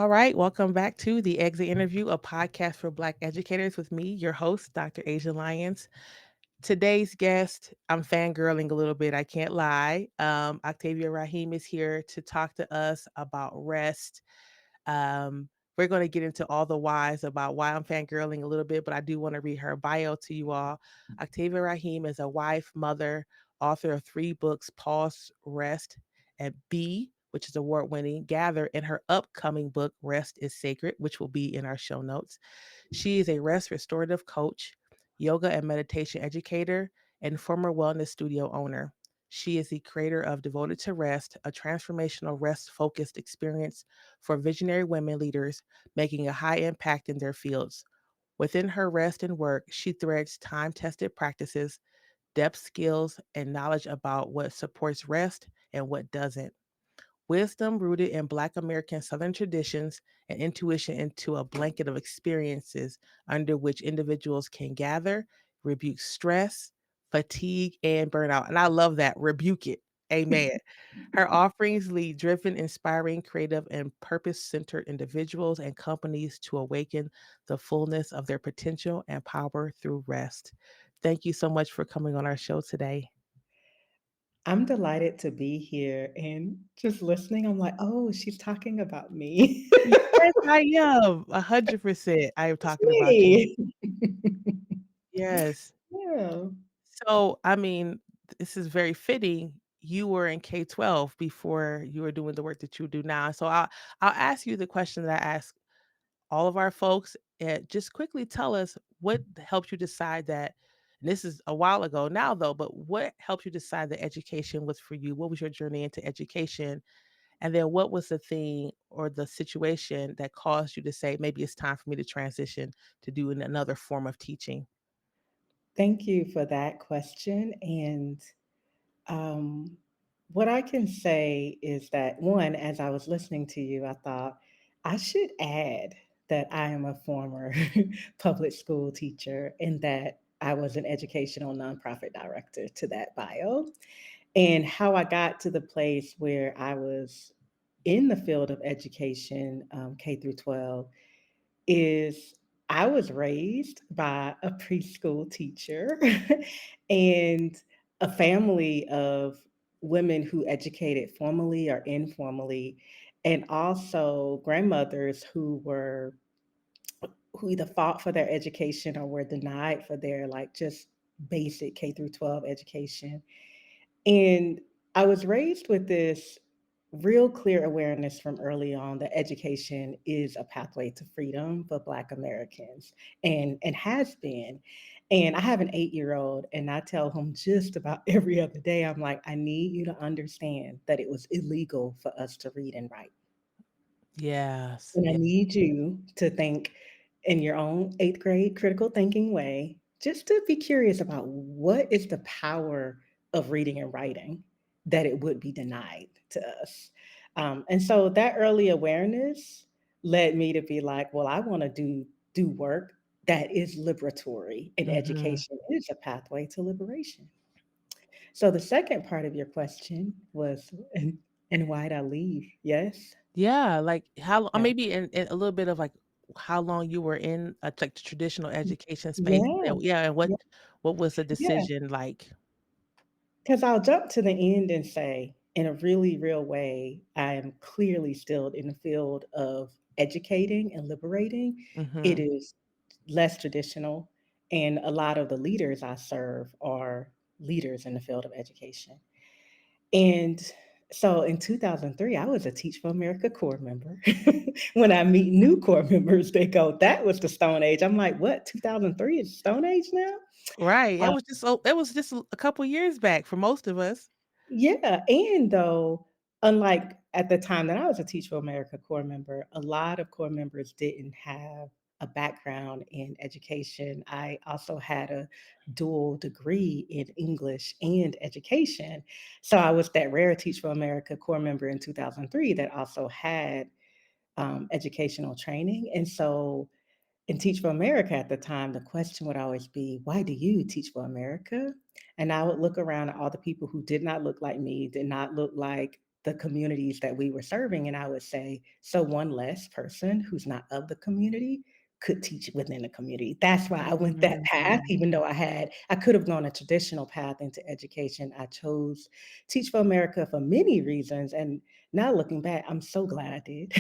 All right, welcome back to the Exit Interview, a podcast for Black educators with me, your host, Dr. Asia Lyons. Today's guest, I'm fangirling a little bit, I can't lie. Octavia Raheem is here to talk to us about rest. We're going to get into all the whys about why I'm fangirling a little bit, but I do want to read her bio to you all. Octavia Raheem is a wife, mother, author of 3 books, Pause, Rest, and Be, which is award winning, Gather, in her upcoming book, Rest is Sacred, which will be in our show notes. She is a rest restorative coach, yoga and meditation educator, and former wellness studio owner. She is the creator of Devoted to Rest, a transformational rest focused experience for visionary women leaders making a high impact in their fields. Within her rest and work, she threads time tested practices, depth skills, and knowledge about what supports rest and what doesn't. Wisdom rooted in Black American Southern traditions and intuition into a blanket of experiences under which individuals can gather, rebuke stress, fatigue, and burnout. And I love that. Rebuke it. Amen. Her offerings lead driven, inspiring, creative, and purpose centered individuals and companies to awaken the fullness of their potential and power through rest. Thank you so much for coming on our show today. I'm delighted to be here and just listening. I'm like, oh, she's talking about me. Yes, I am. 100%. I am It's talking about you. me. Yes. Yeah. So, I mean, this is very fitting. You were in K-12 before you were doing the work that you do now. So I'll ask you the question that I ask all of our folks. Just quickly tell us what helped you decide that, and this is a while ago now though, but what helped you decide that education was for you? What was your journey into education? And then what was the thing or the situation that caused you to say, maybe it's time for me to transition to doing another form of teaching? Thank you for that question. And um, what I can say is that, one, as I was listening to you, I thought I should add that I am a former public school teacher and that I was an educational nonprofit director to that bio. And how I got to the place where I was in the field of education, K through 12, is I was raised by a preschool teacher and a family of women who educated formally or informally, and also grandmothers who either fought for their education or were denied for their like just basic K through 12 education. And I was raised with this real clear awareness from early on that education is a pathway to freedom for Black Americans and has been. And I have an 8-year old, and I tell him just about every other day, I'm like, I need you to understand that it was illegal for us to read and write. Yes. And I Yeah. need you to think in your own 8th grade critical thinking way, just to be curious about what is the power of reading and writing that it would be denied to us. And so that early awareness led me to be like, well, I want to do work that is liberatory, and Mhm. education is a pathway to liberation. So the second part of your question was, and why'd I leave? Yes. Yeah, like how Okay. maybe in a little bit of like how long you were in like the traditional education space. Yeah. And, yeah, and Yeah. what was the Yeah. decision like? 'Cause I'll jump to the end and say, in a really real way, I am clearly still in the field of educating and liberating. It Mhm. is less traditional, and a lot of the leaders I serve are leaders in the field of education. And so in 2003, I was a Teach for America Corps member. When I meet new Corps members, they go, "That was the Stone Age." I'm like, "What? 2003 is Stone Age now?" Right. Uh, It was just a couple years back for most of us. Yeah, and though, unlike at the time that I was a Teach for America Corps member, a lot of Corps members didn't have a background in education. I also had a dual degree in English and education. So I was that rare Teach for America Corps member in 2003 that also had educational training. And so in Teach for America at the time, the question would always be, why do you teach for America? And I would look around at all the people who did not look like me, did not look like the communities that we were serving. And I would say, so one less person who's not of the community could teach within the community. That's why I went that path, Mhm. even though I could have gone a traditional path into education. I chose Teach for America for many reasons. And now looking back, I'm so glad I did,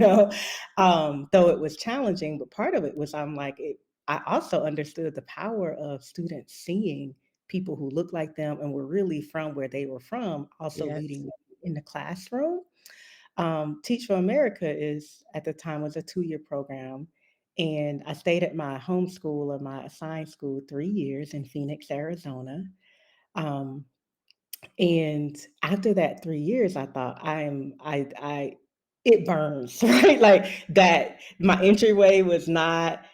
though it was challenging, but part of it was I also understood the power of students seeing people who look like them and were really from where they were from, also leading Yes. them in the classroom. Teach for America is at the time was a 2-year program, and I stayed at my home school or my assigned school 3 years in Phoenix, Arizona. Um, and after that 3 years, I thought I it burns, right? Like that my entryway was not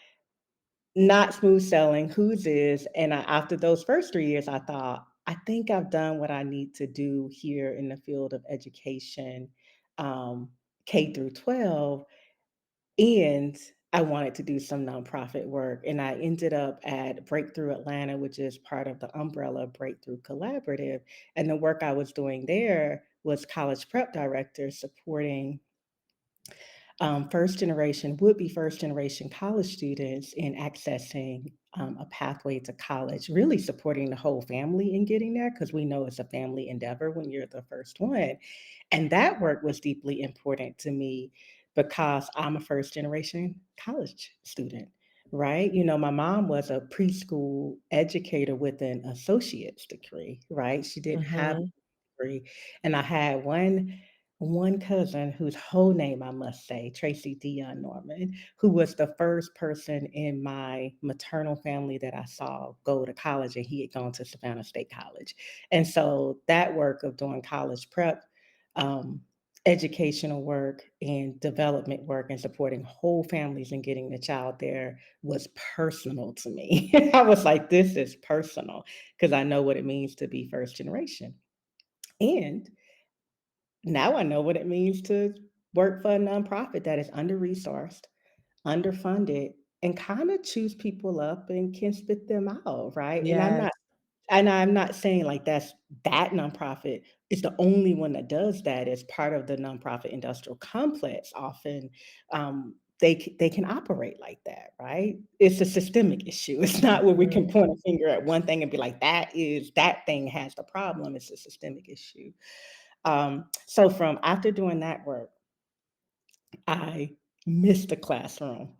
smooth sailing, whose is, and after those first 3 years, I thought, "I think I've done what I need to do here in the field of education, um, K through 12," and I wanted to do some nonprofit work, and I ended up at Breakthrough Atlanta, which is part of the umbrella Breakthrough Collaborative, and the work I was doing there was college prep director supporting first generation would be first generation college students in accessing a pathway to college, really supporting the whole family in getting there because we know it's a family endeavor when you're the first one. And that work was deeply important to me because I'm a first generation college student. Right. My mom was a preschool educator with an associate's degree. Right. She didn't have Mhm. degree. And I had one cousin whose whole name I must say, Tracy Dion Norman, who was the first person in my maternal family that I saw go to college, and he had gone to Savannah State College. And so that work of doing college prep, um, educational work and development work and supporting whole families and getting the child there was personal to me. I was like, this is personal because I know what it means to be first generation. And now I know what it means to work for a nonprofit that is under-resourced, underfunded, and kinda chews people up and can spit them out, right? Yes. And I'm not saying like that nonprofit is the only one that does that. As part of the nonprofit industrial complex. Often, they can operate like that, right? It's a systemic issue. It's not where we can Mhm. point a finger at one thing and be like, that thing has the problem." It's a systemic issue. So from after doing that work, I missed the classroom.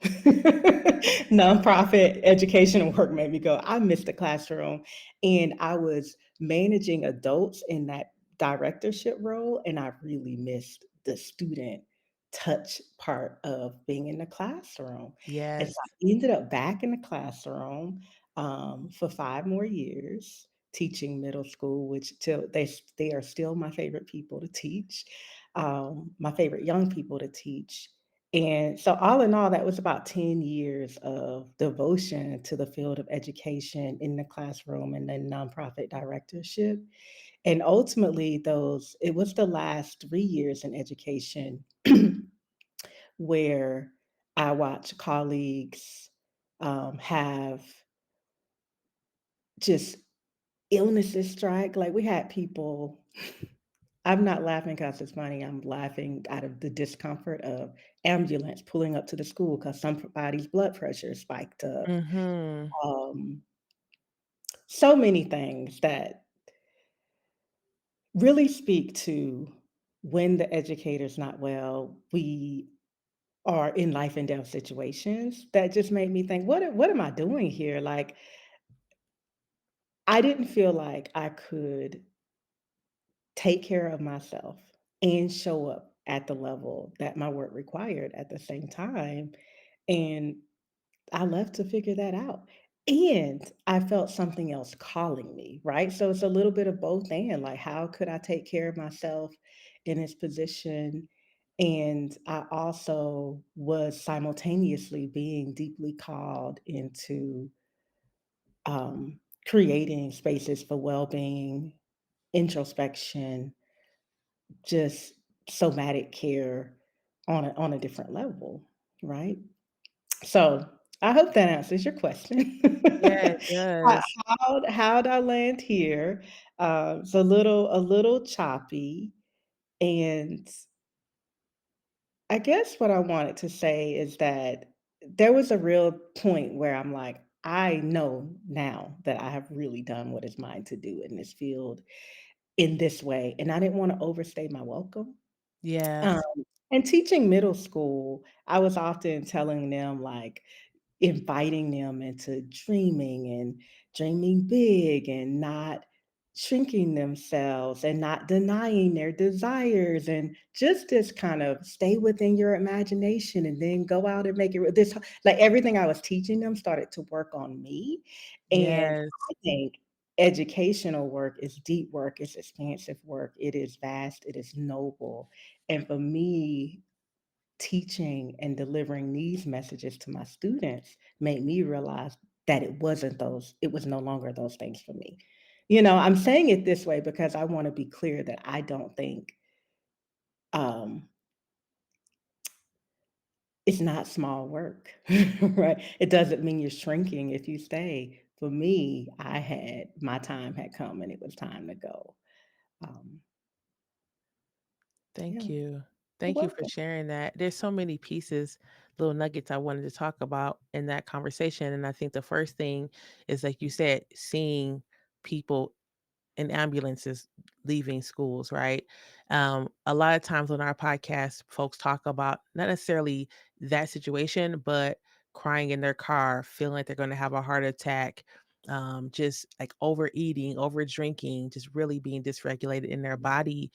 Nonprofit educational work made me go, I missed the classroom. And I was managing adults in that directorship role, and I really missed the student touch part of being in the classroom. And so Yes. I ended up back in the classroom for 5 more years teaching middle school, which till they are still my favorite people to teach, my favorite young people to teach. And so, all in all, that was about 10 years of devotion to the field of education in the classroom and then nonprofit directorship. And ultimately, it was the last 3 years in education where I watched colleagues have just illnesses strike. Like we had people, I'm not laughing because it's funny. I'm laughing out of the discomfort of ambulance pulling up to the school because somebody's blood pressure spiked up. Mhm. Um, so many things that really speak to when the educator's not well, we are in life and death situations that just made me think, what am I doing here? Like, I didn't feel like I could take care of myself and show up at the level that my work required at the same time. And I left to figure that out. And I felt something else calling me, right? So it's a little bit of both and like, how could I take care of myself in this position? And I also was simultaneously being deeply called into creating spaces for well being, introspection, just somatic care on a different level, right? So, I hope that answers your question. Yeah, it How does. how'd I land here? It's a little choppy, And I guess what I wanted to say is that there was a real point where I'm like, I know now that I have really done what is mine to do in this field in this way, and I didn't wanna overstay my welcome. Um, Yes. and teaching middle school, I was often telling them, like, inviting them into dreaming and dreaming big and not shrinking themselves and not denying their desires and just this kind of stay within your imagination and then go out and make it this like everything I was teaching them started to work on me. And Yes. I think educational work is deep work, it's expansive work, it is vast, it is noble. And for me, teaching and delivering these messages to my students made me realize that it was no longer those things for me. I'm saying it this way because I want to be clear that I don't think um, it's not small work, right? It doesn't mean you're shrinking if you stay. For me, my time had come and it was time to go. Um, Thank yeah, you. you're Thank you for welcome. sharing that. There's so many pieces, little nuggets I wanted to talk about in that conversation. And I think the first thing is, like you said, seeing people in ambulances leaving schools, right? A lot of times on our podcast, folks talk about not necessarily that situation, but crying in their car, feeling like they're going to have a heart attack, just like overeating, over drinking, just really being dysregulated in their body,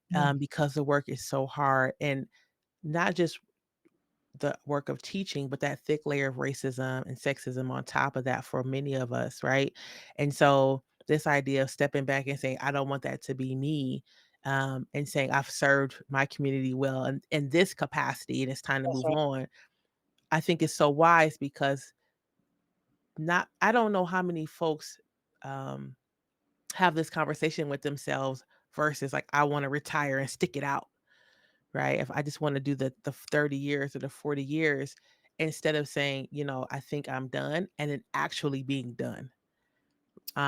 Yeah, because the work is so hard. And not just the work of teaching, but that thick layer of racism and sexism on top of that for many of us, right? And so this idea of stepping back and saying, I don't want that to be me, and saying I've served my community well in this capacity and it's time to that's move right. on. I think it's so wise because not I don't know how many folks um have this conversation with themselves versus like I want to retire and stick it out, right? If I just want to do the 30 years or the 40 years instead of saying, I think I'm done and then actually being done.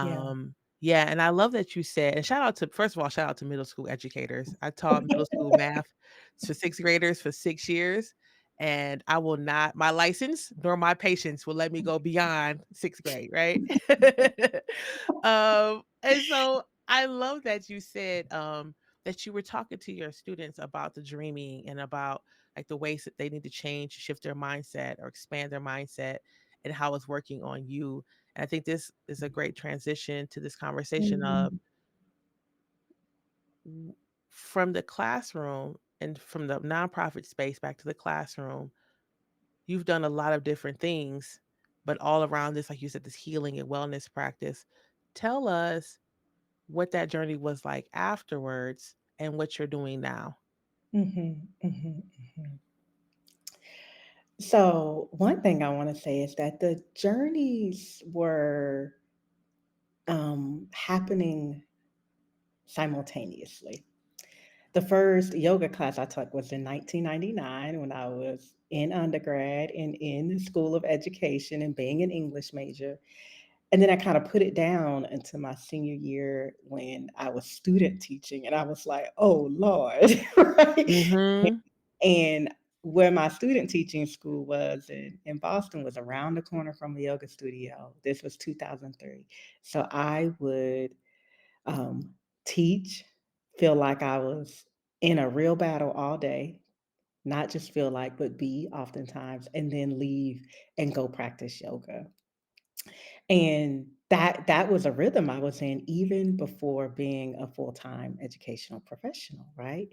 Yeah. Yeah, and I love that you said, and shout out to first of all, shout out to middle school educators. I taught middle school math to sixth graders for 6 years, and I will not my license nor my patience will let me go beyond sixth grade, right? And so I love that you said that you were talking to your students about the dreaming and about like the ways that they need to change, shift their mindset or expand their mindset and how it's working on you. And I think this is a great transition to this conversation of Mhm. w- from the classroom and from the nonprofit space back to the classroom. You've done a lot of different things, but all around this, like you said, this healing and wellness practice. Tell us what that journey was like afterwards and what you're doing now. Mhm, mhm, mhm. So, one thing I wanna say is that the journeys were, happening simultaneously. The first yoga class I took was in 1999 when I was in undergrad and in the School of Education and being an English major, and then I kinda put it down into my senior year when I was student teaching, and I was like, "Oh, Lord," right? Mhm. And where my student teaching school was in Boston was around the corner from a yoga studio. This was 2003. So I would um, teach, feel like I was in a real battle all day, not just feel like, but be oftentimes, and then leave and go practice yoga. And that was a rhythm I was in even before being a full-time educational professional, right?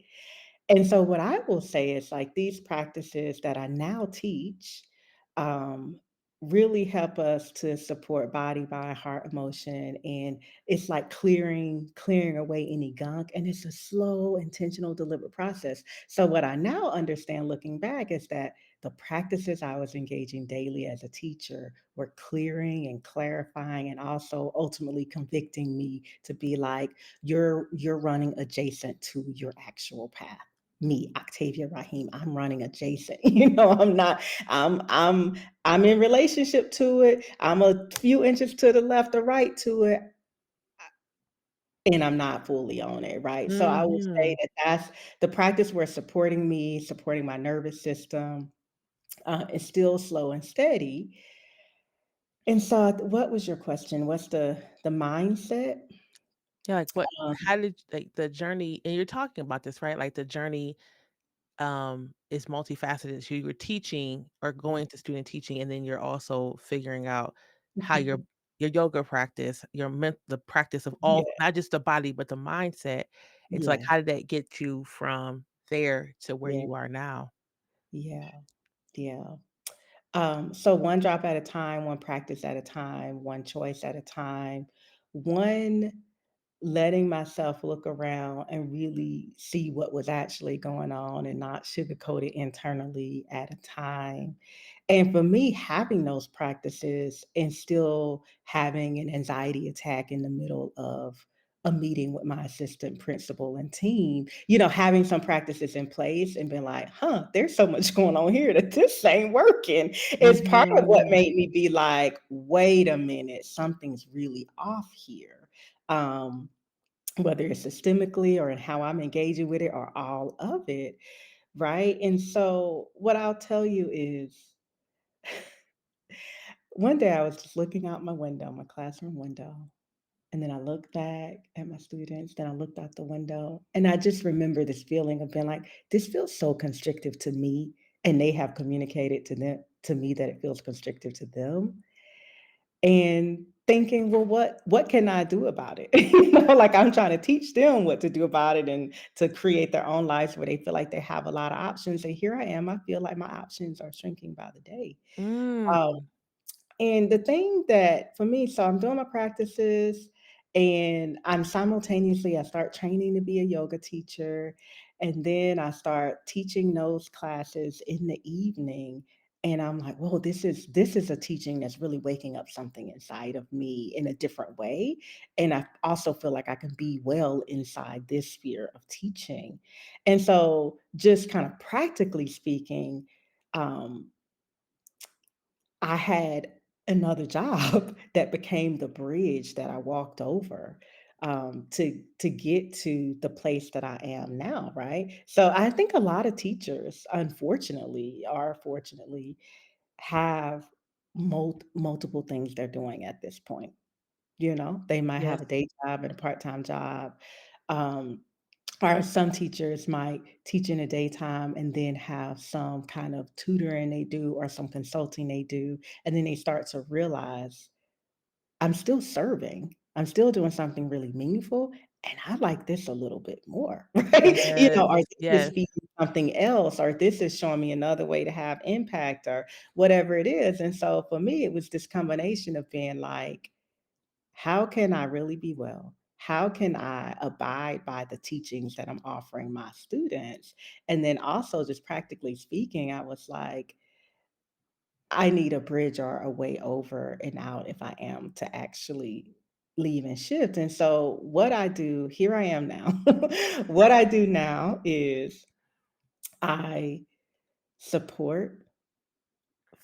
And so what I will say is like these practices that I now teach um, really help us to support body, mind, heart, emotion, and it's like clearing away any gunk, and it's a slow, intentional, deliberate process. So what I now understand, looking back, is that the practices I was engaging daily as a teacher were clearing and clarifying, and also ultimately convicting me to be like, you're running adjacent to your actual path. Me, Octavia Raheem, I'm running adjacent. I'm not, I'm in relationship to it. I'm a few inches to the left or right to it. and I'm not fully on it, right? So I would say Mhm. that that's the practice where supporting me, supporting my nervous system, is still slow and steady. And so what was your question? What's the mindset? Yeah, like, what Um, how did like, the journey and you're talking about this, right? Like, the journey, is multifaceted. So you were teaching or yeah. going to student teaching, and then you're also figuring out how Mhm. your yoga practice, the practice of all Yeah, not just the body, but the mindset. It's like, yeah, how did that get you from there to where yeah, you are now? yeah, yeah. So one drop at a time, one practice at a time, one choice at a time, one letting myself look around and really see what was actually going on and not sugarcoat it internally at a time. And for me, having those practices and still having an anxiety attack in the middle of a meeting with my assistant principal and team, having some practices in place and being like, huh, there's so much going on here that this ain't working is part of what Mhm. made me be like, wait a minute, something's really off here. Um, whether it's systemically or in how I'm engaging with it or all of it, right? And so what I'll tell you is one day I was just looking out my window, my classroom window, and then I looked back at my students, then I looked out the window, and I just remember this feeling of being like, this feels so constrictive to me, and they have communicated to me that it feels constrictive to them. And thinking, well, what can I do about it? Like I'm trying to teach them what to do about it and to create their own lives where they feel like they have a lot of options. And here I am, I feel like my options are shrinking by the day. Um, Mm. and the thing that for me, so I'm doing my practices and I start training to be a yoga teacher. And then I start teaching those classes in the evening. And I'm like, whoa, this is a teaching that's really waking up something inside of me in a different way. And I also feel like I can be well inside this sphere of teaching. And so just kind of practically speaking, um, I had another job that became the bridge that I walked over, to get to the place that I am now, right? So I think a lot of teachers, unfortunately or fortunately, have multiple things they're doing at this point. They might have Yes. a day job and a part-time job. Um, or some teachers might teach in the daytime and then have some kind of tutoring they do or some consulting they do, and then they start to realize, "I'm still serving. I'm still doing something really meaningful, and I like this a little bit more," right? Or Yes. this is Yes. feeding something else, or this is showing me another way to have impact or whatever it is, and so for me, it was this combination of being like, how can I really be well? How can I abide by the teachings that I'm offering my students? And then also, just practically speaking, I was like, I need a bridge or a way over and out if I am to actually leave and shift. And so, what I do, here I am now. What I do now is I support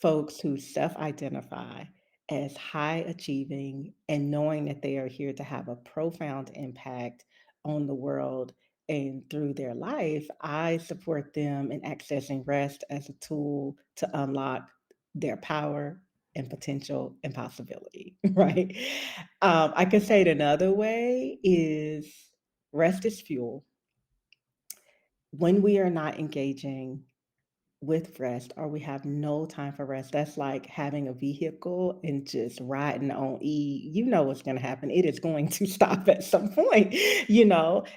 folks who self-identify as high achieving and knowing that they are here to have a profound impact on the world and through their life, I support them in accessing rest as a tool to unlock their power and potential and possibility, right? I could say it another way is rest is fuel. When we are not engaging with rest or we have no time for rest, that's like having a vehicle and just riding on E. You know what's going to happen. It is going to stop at some point,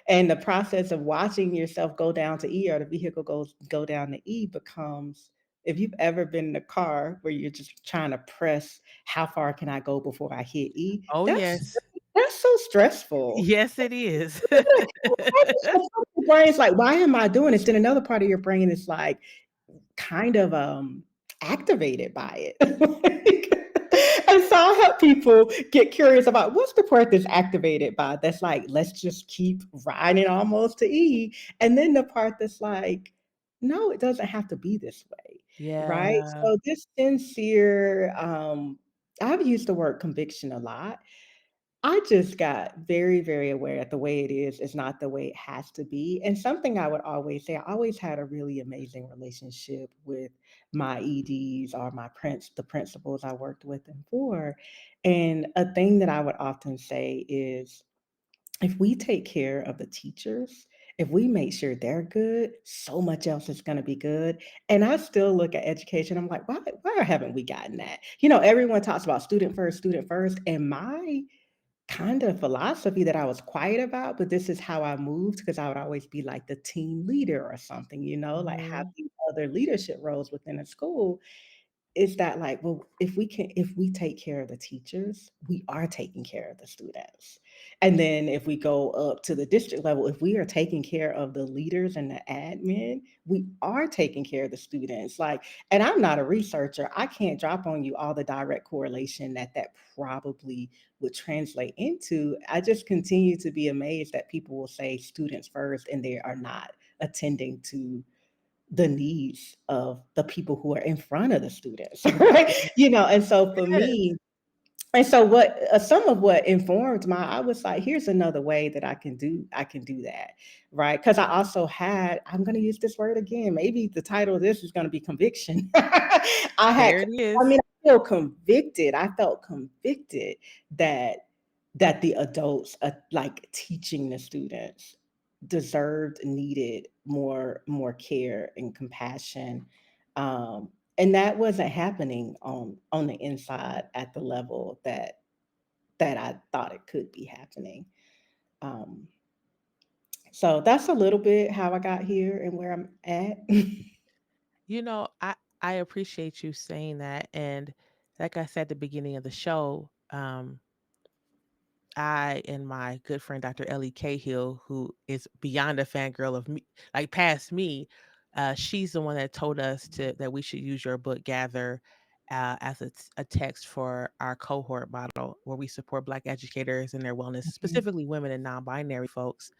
and the process of watching yourself go down to E or the vehicle go down to E becomes, if you've ever been in a car where you're just trying to press how far can I go before I hit E, Oh, that's yes. that's so stressful. Yes, it is. Your brain's like, why am I doing this? Then another part of your brain is like, kind of, activated by it. And so I help people get curious about what's the part that's activated by that's like, let's just keep riding almost to E. And then the part that's like, no, it doesn't have to be this way. Right. Yeah. So this sincere, I've used the word conviction a lot. I just got very, very aware that the way it is not the way it has to be. And something I would always say, I always had a really amazing relationship with my EDs or the principals I worked with them for. And a thing that I would often say is if we take care of the teachers, if we make sure they're good, so much else is going to be good. And I still look at education. I'm like, why haven't we gotten that? Everyone talks about student first. And my kind of philosophy that I was quiet about, but this is how I moved because I would always be like the team leader or something, like Mhm. having other leadership roles within a school is that like, well, if we take care of the teachers, we are taking care of the students. And then if we go up to the district level, if we are taking care of the leaders and the admin, we are taking care of the students. Like, and I'm not a researcher. I can't drop on you all the direct correlation that probably would translate into. I just continue to be amazed that people will say students first and they are not attending to the needs of the people who are in front of the students, right? And so for Yes, me, and so what some of what informed I was like, here's another way that I can do that, right? Because I also had, I'm going to use this word again. Maybe the title of this is going to be conviction. I had, there it I is. mean, I feel convicted. I felt convicted that the adults, like teaching the students, deserved, needed more care and compassion, and that wasn't happening on the inside at the level that I thought it could be happening. Um, so that's a little bit how I got here and where I'm at. I appreciate you saying that, and like I said at the beginning of the show, I and my good friend Dr. Ellie Cahill, who is beyond a fangirl of me, like past me, she's the one that told us that we should use your book Gather as a text for our cohort model, where we support Black educators and their wellness, Mhm. specifically women and non-binary folks,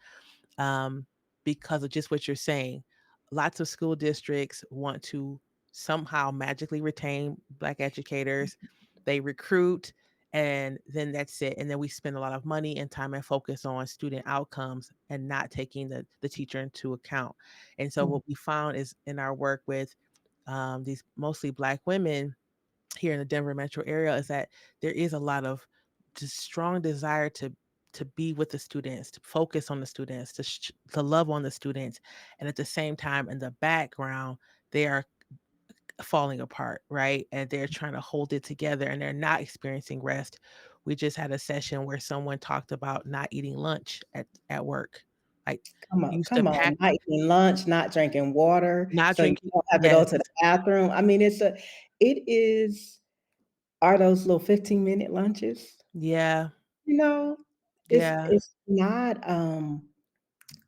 um, because of just what you're saying. Lots of school districts want to somehow magically retain Black educators. They recruit, and then that's it. And then we spend a lot of money and time and focus on student outcomes and not taking the teacher into account. And so, Mm, what we found is in our work with these mostly Black women here in the Denver metro area is that there is a lot of just strong desire to be with the students, to focus on the students, to love on the students, and at the same time, in the background, they are falling apart, right? And they're trying to hold it together, and they're not experiencing rest. We just had a session where someone talked about not eating lunch at work, like used to come on, pack, not eating lunch, not drinking water, not so you drinking. don't have to go Yes, to the bathroom. I mean, it is are those little 15-minute lunches, yeah, you know? yeah. It's not,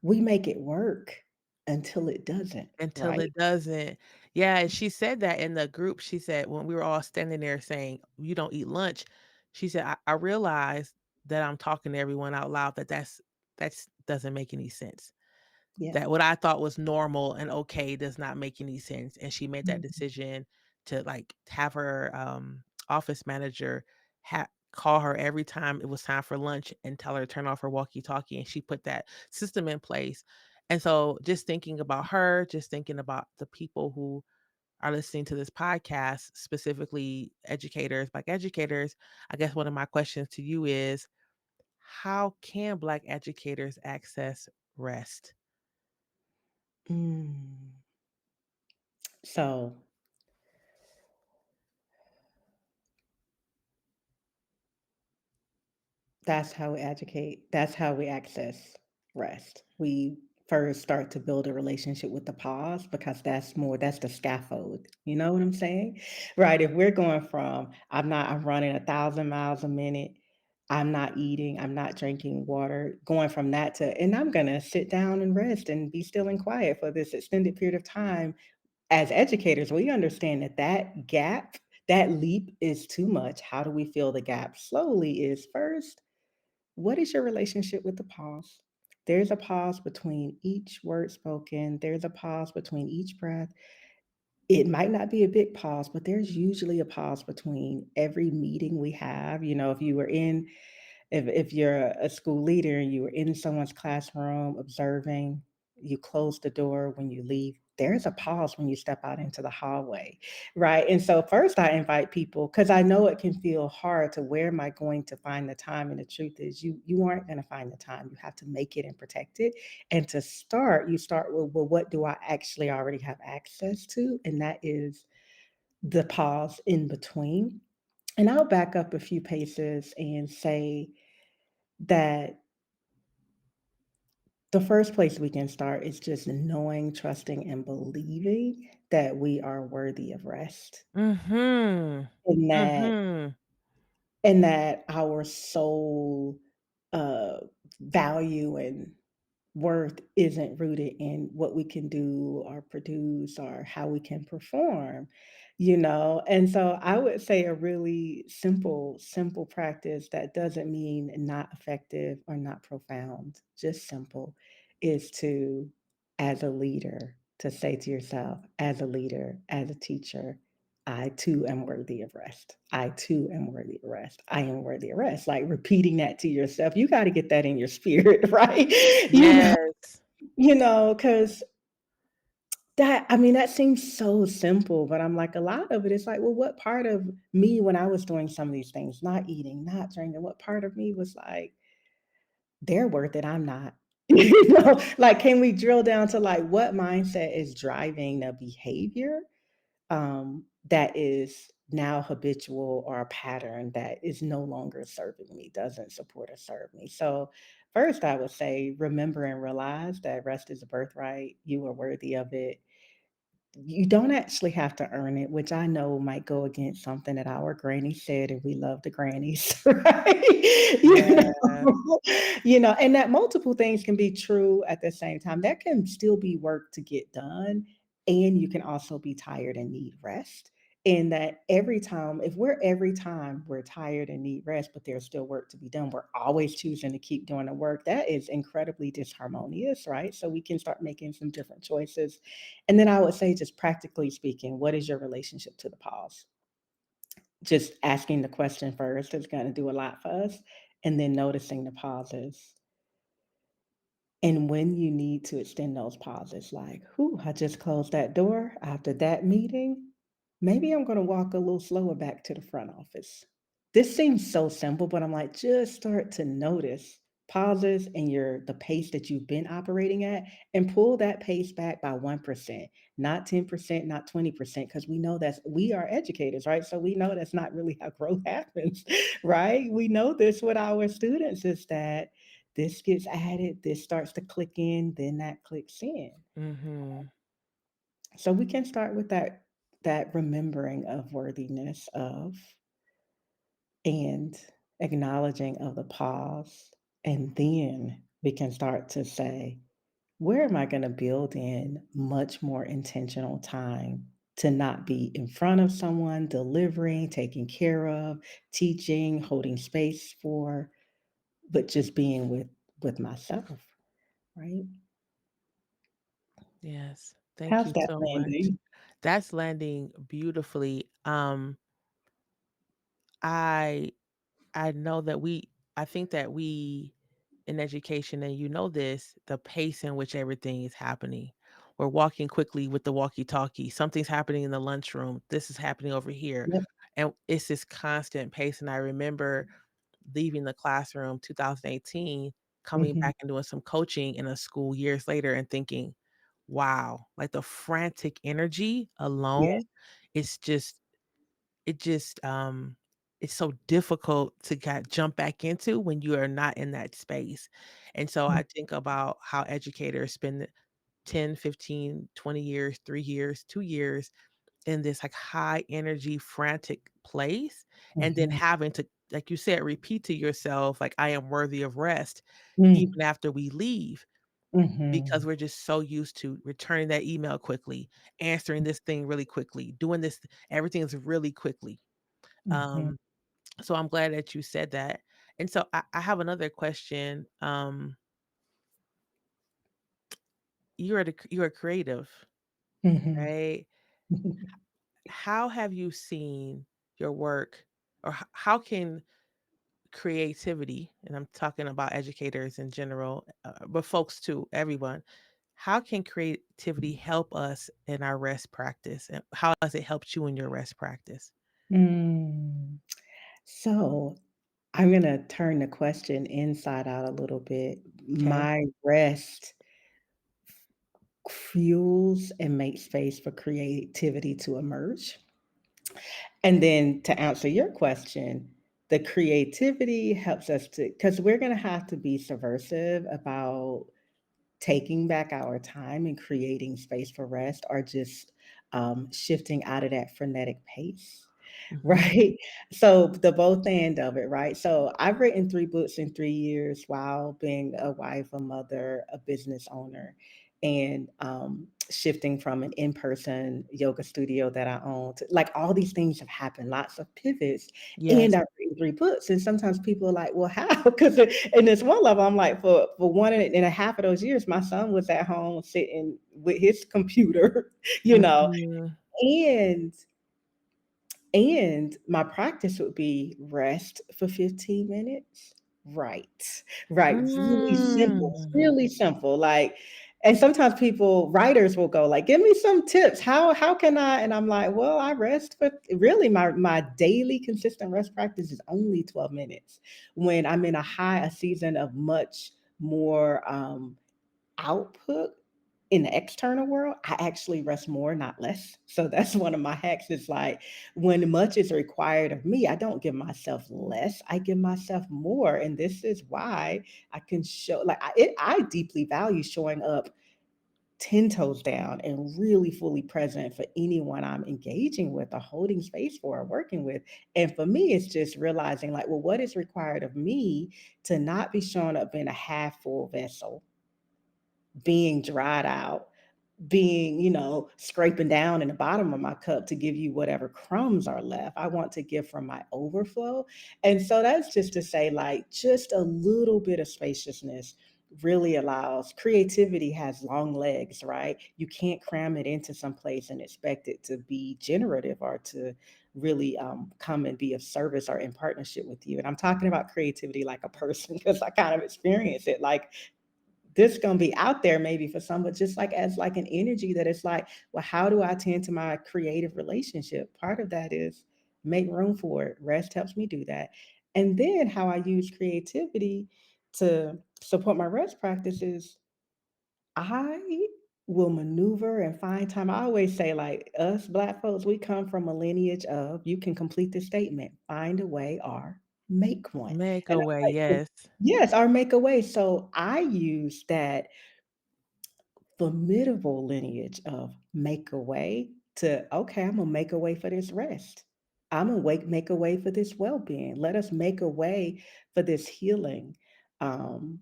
we make it work until it doesn't, Until right? it doesn't. Yeah, and she said that in the group. She said when we were all standing there saying, "You don't eat lunch," she said, I realized that I'm talking to everyone out loud that that's doesn't make any sense. Yeah. That what I thought was normal and okay does not make any sense." And she made that Mhm. decision to, like, have her, office manager call her every time it was time for lunch and tell her to turn off her walkie-talkie, and she put that system in place. And so just thinking about her, just thinking about the people who are listening to this podcast, specifically educators, Black educators, I guess one of my questions to you is, how can Black educators access rest? Mm. So that's how we access rest. We first start to build a relationship with the pause because that's the scaffold. You know what I'm saying? Right. If we're going from I'm running 1,000 miles a minute, I'm not eating, I'm not drinking water, going from that to, and I'm gonna sit down and rest and be still and quiet for this extended period of time. As educators, we understand that gap, that leap is too much. How do we fill the gap slowly? Is first, what is your relationship with the pause? There's a pause between each word spoken, there's a pause between each breath. It might not be a big pause, but there's usually a pause between every meeting we have. If you were in If you're a school leader and you were in someone's classroom observing, you close the door when you leave. There's a pause when you step out into the hallway, right? And so first I invite people because I know it can feel hard to where am I going to find the time? And the truth is you aren't going to find the time. You have to make it and protect it. And to start, you start with, well, what do I actually already have access to? And that is the pause in between. And I'll back up a few paces and say that the first place we can start is just knowing, trusting, and believing that we are worthy of rest Mhm. and that Mhm. our soul uh, value and worth isn't rooted in what we can do or produce or how we can perform. And so I would say a really simple practice that doesn't mean not effective or not profound, just simple, is to, as a leader, to say to yourself, as a leader, as a teacher, I too am worthy of rest. I too am worthy of rest. I am worthy of rest. Like repeating that to yourself. You got to get that in your spirit, right? You know, Yes. because that, I mean, that seems so simple, but I'm like, a lot of it is like, well, what part of me when I was doing some of these things, not eating, not drinking, what part of me was like, they're worth it, I'm not. Like, can we drill down to like what mindset is driving the behavior that is now habitual or a pattern that is no longer serving me, doesn't support or serve me. So, first, I would say remember and realize that rest is a birthright. You are worthy of it. You don't actually have to earn it, which I know might go against something that our granny said, and we love the grannies, right? You Yeah. know? And that multiple things can be true at the same time. That can still be work to get done, and you can also be tired and need rest. And that every time we're tired and need rest, but there's still work to be done, we're always choosing to keep doing the work. That is incredibly disharmonious, right? So we can start making some different choices. And then I would say, just practically speaking, what is your relationship to the pause? Just asking the question first is going to do a lot for us. And then noticing the pauses. And when you need to extend those pauses, like, whew, I just closed that door after that meeting. Maybe I'm going to walk a little slower back to the front office. This seems so simple, but I'm like, just start to notice pauses in the pace that you've been operating at and pull that pace back by 1%, not 10%, not 20%, because we are educators, right? So we know that's not really how growth happens, right? We know this with our students is that this gets added, this starts to click in, then that clicks in. Mhm. So we can start with that remembering of worthiness of and acknowledging of the pause. And then we can start to say, where am I going to build in much more intentional time to not be in front of someone, delivering, taking care of, teaching, holding space for, but just being with myself, right? Yes. Thank How's you that so much. landing? That's landing beautifully. I I know that I think that we in education, and you know this, the pace in which everything is happening. We're walking quickly with the walkie-talkie. Something's happening in the lunchroom. This is happening over here. Yep. And it's this constant pace. And I remember leaving the classroom 2018, coming Mhm. back and doing some coaching in a school years later and thinking, wow, like the frantic energy Yes. alone is just it just, it's so difficult to jump back into when you are not in that space. And so Mm, I think about how educators spend 10, 15, 20 years, 3 years, 2 years in this, like, high energy, frantic place, and then mhm, having to, like you said, repeat to yourself, like, "I am worthy of rest," mm, even after we leave, because mhm, we're just so used to returning that email quickly, answering this thing really quickly, doing this everything is really quickly. mhm, Um so I'm glad that you said that. And so I have another question. You're a creative, mhm. right? How have you seen your work, or how can creativity, and I'm talking about educators in general, but folks too, everyone, how can creativity help us in our rest practice? And how has it helped you in your rest practice? Mm. So I'm going to turn the question inside out a little bit. Okay. My rest fuels and makes space for creativity to emerge. And then to answer your question, the creativity helps us to, because we're going to have to be subversive about taking back our time and creating space for rest, or just shifting out of that frenetic pace. Hmm. Right? So the both end of it, right? So I've written 3 books in 3 years while being a wife, a mother, a business owner, and, shifting from an in-person yoga studio that I own to, like, all these things have happened, lots of pivots, and Yes. I've written 3 books, and sometimes people are like, "Well, how?" 'Cause in this one level, I'm like, for 1.5 of those years, my son was at home sitting with his computer, you know, Hmm. and my practice would be rest for 15 minutes. Right. Right. Really simple, Mm. really simple. Like, and sometimes people, writers will go like, give me some tips. How can I? And I'm like, well, I rest, but really my daily consistent rest practice is only 12 minutes. When I'm in a season of much more output in the external world, I actually rest more, not less. So that's one of my hacks. Is like, when much is required of me, I don't give myself less, I give myself more. And this is why I can show, like, I deeply value showing up 10 toes down and really fully present for anyone I'm engaging with or holding space for or working with. And for me, it's just realizing, like, well, what is required of me to not be showing up in a half full vessel, being dried out, being, scraping down in the bottom of my cup to give you whatever crumbs are left. I want to give from my overflow. And so that's just to say, like, just a little bit of spaciousness really allows creativity. Has long legs, right? You can't cram it into some place and expect it to be generative or to really come and be of service or in partnership with you. And I'm talking about creativity like a person because I kind of experience it. Like, this gonna be out there maybe for some, but just like as like an energy that it's like, well, how do I tend to my creative relationship? Part of that is make room for it. Rest helps me do that. And then how I use creativity to support my rest practices, I will maneuver and find time. I always say, like, us Black folks, we come from a lineage of, you can complete the statement, find a way or make one. Make And a I'm way. like, well, Yes. yes, or make a way. So I use that formidable lineage of make a way to, okay, I'm gonna make a way for this rest. I'm gonna make a way for this well-being. Let us make a way for this healing um,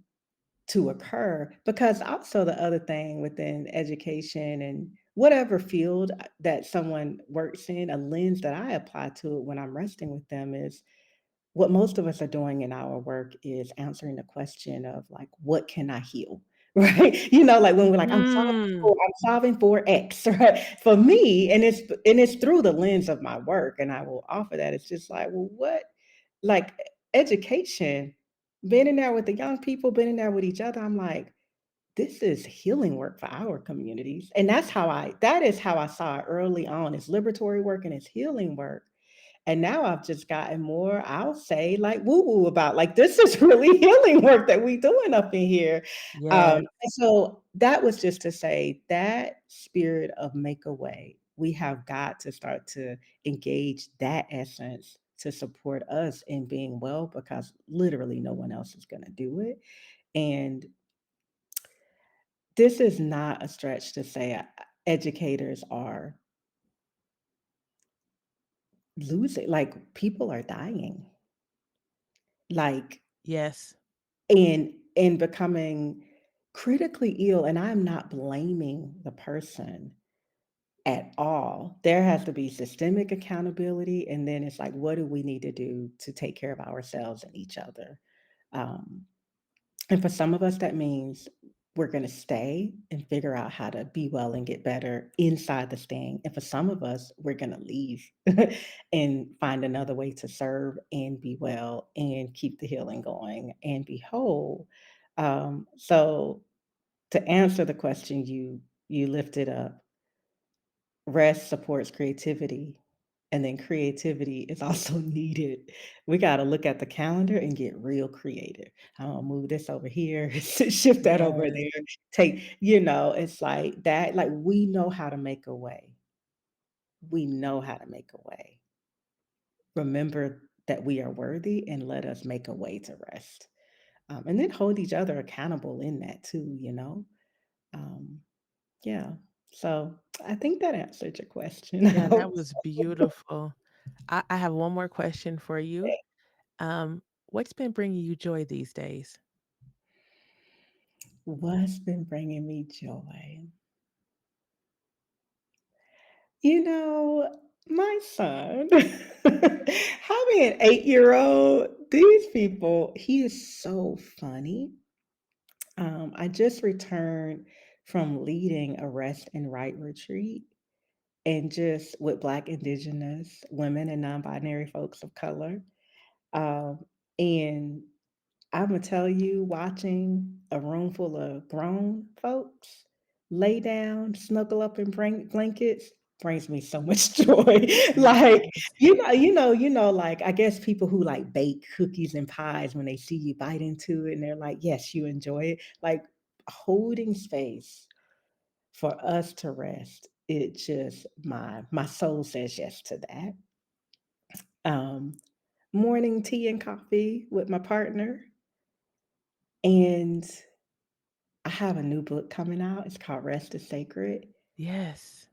to occur. Because also the other thing within education and whatever field that someone works in, a lens that I apply to it when I'm resting with them is, what most of us are doing in our work is answering the question of, like, what can I heal? Right? Like when we're like, Mm. I'm solving for X, right? For me, and it's through the lens of my work, and I will offer that. It's just like, well, what, like, education, being in there with the young people, being in there with each other, I'm like, this is healing work for our communities. And that is how I saw it early on. It's liberatory work and it's healing work. And now I've just gotten more, I'll say, like, woo-woo about, like, this is really healing work that we doing up in here. Yes. And so that was just to say that spirit of make a way, we have got to start to engage that essence to support us in being well, because literally no one else is going to do it. And this is not a stretch to say educators are losing, like, people are dying. Like, Yes. and becoming critically ill, and I'm not blaming the person at all. There has to be systemic accountability, and then it's like, what do we need to do to take care of ourselves and each other? Um, and for some of us, that means we're going to stay and figure out how to be well and get better inside the staying. And for some of us, we're going to leave and find another way to serve and be well and keep the healing going and be whole. So to answer the question you lifted up, rest supports creativity, and then creativity is also needed. We got to look at the calendar and get real creative. I'm gonna move this over here, shift that over Yes. there, it's like that. Like we know how to make a way. We know how to make a way. Remember that we are worthy and let us make a way to rest. And then hold each other accountable in that too. Um, yeah. So I think that answered your question. Yeah, that was beautiful. I have one more question for you. What's been bringing you joy these days? What's been bringing me joy? You know, my son, having an 8-year-old, these people, he is so funny. I just returned from leading a rest and right retreat and just with Black, Indigenous women and non binary folks of color. And Imma tell you, watching a room full of grown folks lay down, snuggle up in blankets brings me so much joy. Like, Yes. like, I guess people who, like, bake cookies and pies when they see you bite into it and they're like, "Yes, you enjoy it." Like, holding space for us to rest, it just my soul says yes to that. Um, Morning tea and coffee with my partner, and I have a new book coming out. It's called Rest is Sacred. Yes.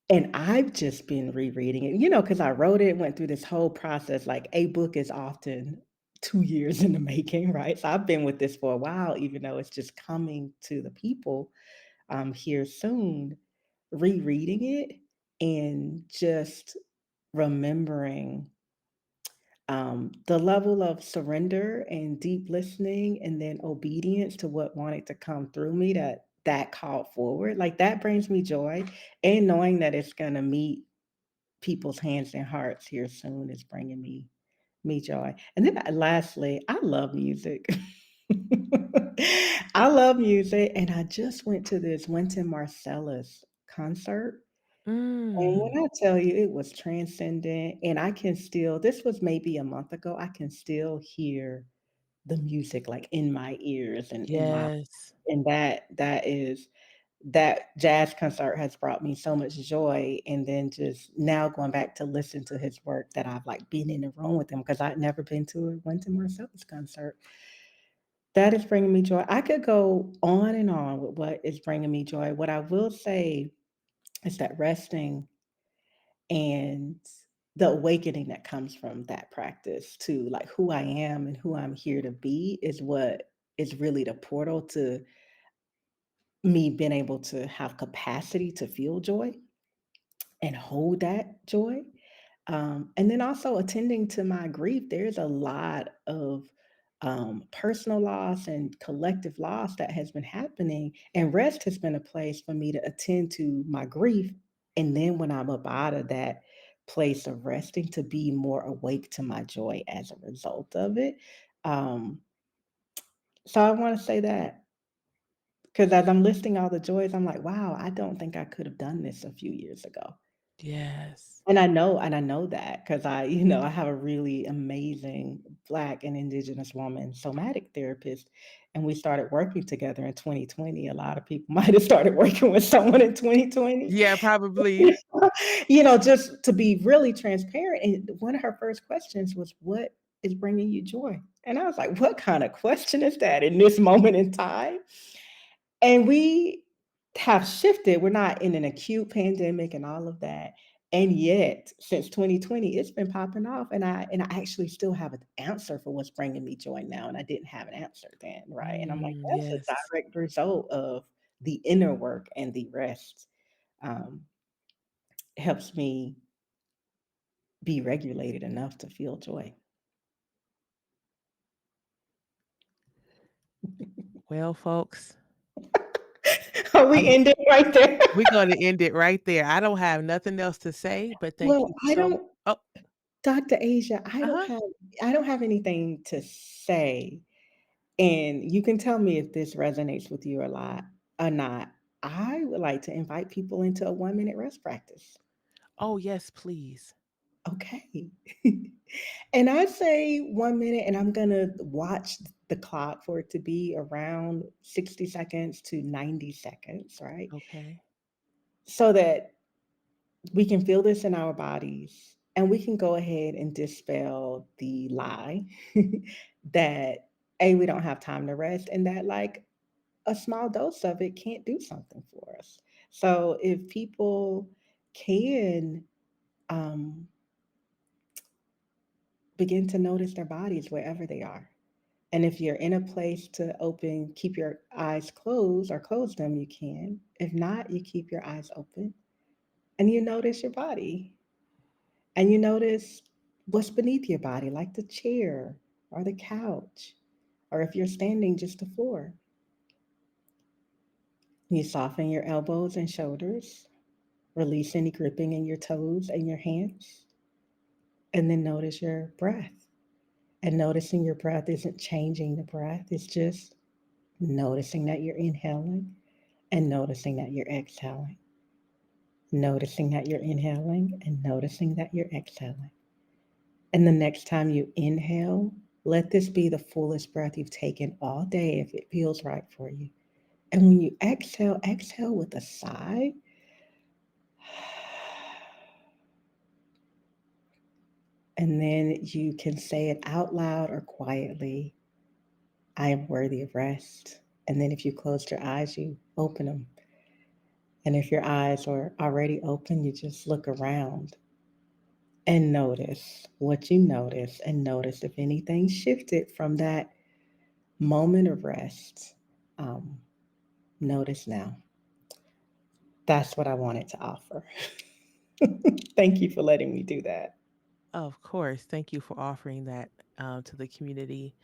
And I've just been rereading it, because I wrote it, went through this whole process. Like a book is often 2 years in the making, right? So I've been with this for a while, even though it's just coming to the people here soon, rereading it and just remembering the level of surrender and deep listening and then obedience to what wanted to come through me that called forward, like that brings me joy, and knowing that it's going to meet people's hands and hearts here soon is bringing me joy. And then lastly, I love music. I love music, and I just went to this Wynton Marsalis concert, and Mm. when I tell you it was transcendent, and I can still, this was maybe a month ago, I can still hear the music like in my ears and in my, Yes. and that jazz concert has brought me so much joy. And then just now going back to listen to his work that I've like been in the room with him because I'd never been to a Wynton Marsalis concert. That is bringing me joy. I could go on and on with what is bringing me joy. What I will say is that resting and the awakening that comes from that practice to like who I am and who I'm here to be is what is really the portal to me being able to have capacity to feel joy and hold that joy. And then also attending to my grief, there's a lot of personal loss and collective loss that has been happening. And rest has been a place for me to attend to my grief. And then when I'm up out of that place of resting, to be more awake to my joy as a result of it. Um, so I want to say that because as I'm listing all the joys, I'm like, wow, I don't think I could have done this a few years ago. Yes. And I know that because I have a really amazing Black and Indigenous woman somatic therapist, and we started working together in 2020. A lot of people might have started working with someone in 2020. Yeah, probably. Just to be really transparent. And one of her first questions was, "What is bringing you joy?" And I was like, "What kind of question is that in this moment in time?" And we have shifted. We're not in an acute pandemic and all of that. And yet, since 2020, it's been popping off. And I actually still have an answer for what's bringing me joy now. And I didn't have an answer then, right? And I'm like, Mm, that's a yes. direct result of the inner work and the rest. Um, Helps me be regulated enough to feel joy. Well, folks, Are we ending right there? We're gonna end it right there. I don't have nothing else to say, but thank Well, you I so. don't Oh, Dr. Asia, uh-huh. I don't have anything to say, and you can tell me if this resonates with you a lot or not. I would like to invite people into a 1-minute rest practice. Oh, yes, please. Okay. And I say 1 minute, and I'm gonna watch the clock for it to be around 60 seconds to 90 seconds, right? Okay. So that we can feel this in our bodies and we can go ahead and dispel the lie that we don't have time to rest, and that like a small dose of it can't do something for us. So if people can um, begin to notice their bodies wherever they are. And if you're in a place to open, keep your eyes closed or close them, you can. If not, you keep your eyes open and you notice your body, and you notice what's beneath your body, like the chair or the couch, or if you're standing, just the floor. You soften your elbows and shoulders, release any gripping in your toes and your hands, and then notice your breath. And noticing your breath isn't changing the breath, it's just noticing that you're inhaling and noticing that you're exhaling. Noticing that you're inhaling and noticing that you're exhaling. And the next time you inhale, let this be the fullest breath you've taken all day if it feels right for you. And when you exhale, exhale with a sigh. And then you can say it out loud or quietly: I am worthy of rest. And then if you closed your eyes, you open them. And if your eyes are already open, you just look around and notice what you notice, and notice if anything shifted from that moment of rest. Um, Notice now. That's what I wanted to offer. Thank you for letting me do that. Of course. Thank you for offering that to the community.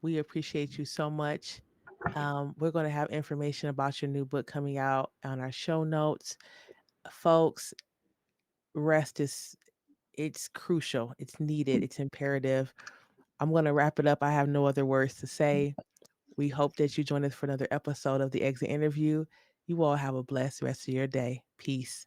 We appreciate you so much. We're going to have information about your new book coming out on our show notes. Folks, rest is it's crucial. It's needed. It's imperative. I'm going to wrap it up. I have no other words to say. We hope that you join us for another episode of the Exit Interview. You all have a blessed rest of your day. Peace.